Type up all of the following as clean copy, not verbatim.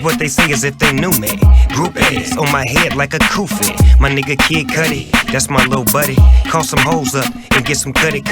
what they say as if they knew me. Groupies on my head like a kufi. My nigga Kid Cudi, that's my little buddy. Call some hoes up and get some cutty.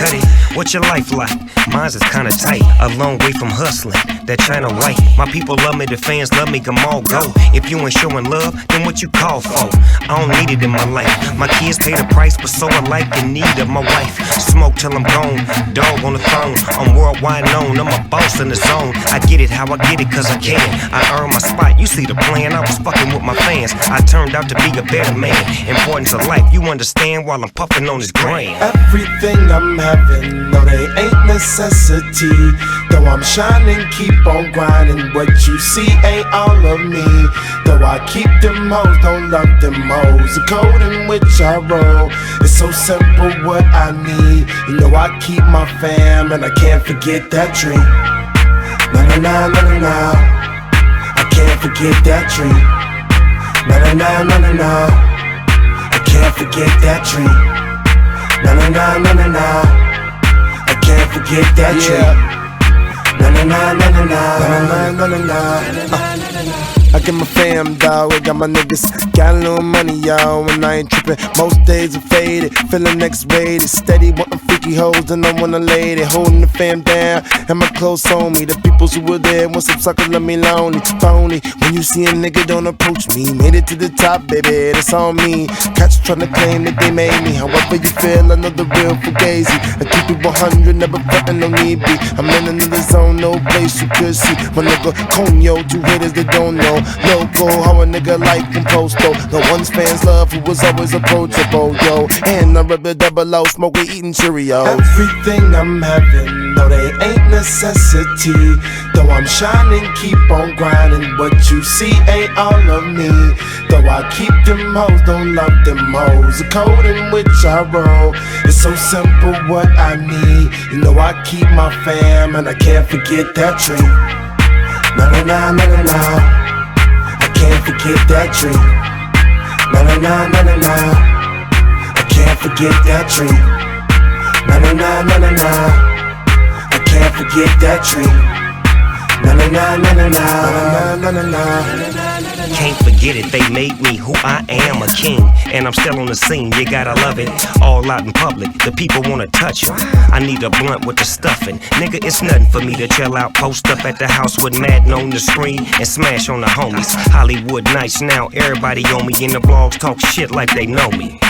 What's your life like? Mine's is kinda tight, a long way from hustling. That China white, my people love me, the fans love me, come all go. If you ain't showing love, then what you call for? I don't need it in my life. My kids pay the price, but so alike in need of my wife. Smoke till I'm gone, dog on the phone. I'm worldwide known, I'm a boss in the zone. I get it how I get it, cause I can. I earn my spot, you see the plan, I was fucking with my fans. I turned out to be a better man. Importance of life, you understand while I'm puffing on this grain. Everything I'm having, no they ain't necessity. Though I'm shining, keep on grinding. What you see ain't all of me. Though I keep them hoes, don't love them hoes. The code in which I roll, it's so simple what I need. You know I keep my fam and I can't forget that dream. Na na na na na na, I can't forget that dream. Na na na na na na, I can't forget that dream. Na na na na na na, I can't forget that dream. Na na na na na na na na na. I get my fam, dawg, I got my niggas. Got a little money, y'all, and I ain't trippin'. Most days are faded, feelin' X-rated. Steady wantin' freaky hoes, and I want a lady. Holding the fam down, and my clothes on me. The peoples who were there when some suckers left me lonely. Phony, when you see a nigga, don't approach me. Made it to the top, baby, that's on me. Cats tryna claim that they made me. However you feel, I know the real fugazi. I keep it 100, never frontin', no need be. I'm in another zone, no place you could see. My nigga Conyo, two haters that don't know. Loco, how a nigga like him posto. The ones fans love who was always approachable, yo. And I rub the double O, smoking, eating Cheerios. Everything I'm having, no they ain't necessity. Though I'm shining, keep on grinding. What you see ain't all of me. Though I keep them hoes, don't love them hoes. The code in which I roll, it's so simple what I need. You know I keep my fam and I can't forget that dream. Na na na na na na, can't forget that dream. Na na na na na na, I can't forget that dream. Na na na na na na, I can't forget that dream. Na na na na na na na na na. Can't forget it, they made me who I am, a king. And I'm still on the scene, you gotta love it. All out in public, the people wanna touch them. I need a blunt with the stuffing. Nigga, it's nothing for me to chill out, post up at the house with Madden on the screen and smash on the homies. Hollywood nights now, everybody on me. In the blogs talk shit like they know me.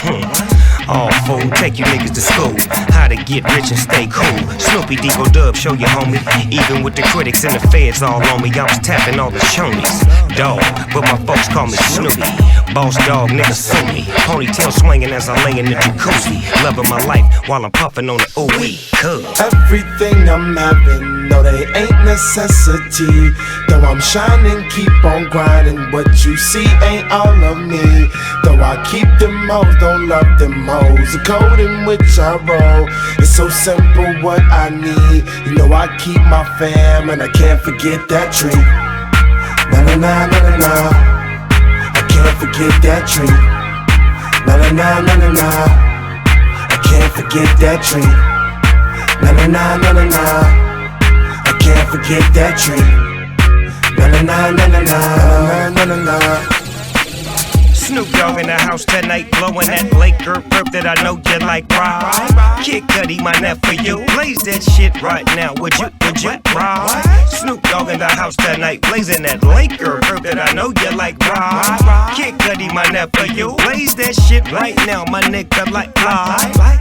All fool, take you niggas to school. How to get rich and stay cool. Snoopy Deagle Dub, show you homie. Even with the critics and the feds all on me, I was tapping all the chonies. Dog, but my folks call me Snoopy. Boss dog, nigga sue me. Ponytail swinging as I lay in the jacuzzi. Loving my life while I'm puffing on the ooh-wee. Everything I'm having, no they ain't necessity. Though I'm shining, keep on grinding. What you see ain't all of me. Though I keep them hoes, don't love them hoes. The code in which I roll, it's so simple what I need. You know I keep my fam and I can't forget that dream. Na na na na na na, I can't forget that dream. Na na na na na na, I can't forget that dream. Na na na na na na, I can't forget that dream. Na na na na na na na na na. Snoop Dogg in the house tonight, blowing that Laker perp that I know you like, right? Kid Cudi, my net for you. Blaze that shit right now, would you, right? Snoop Dogg in the house tonight, blazing that Laker perp that I know you like, right? Kid Cudi, my net for you. Blaze that shit right now, my nigga like, right?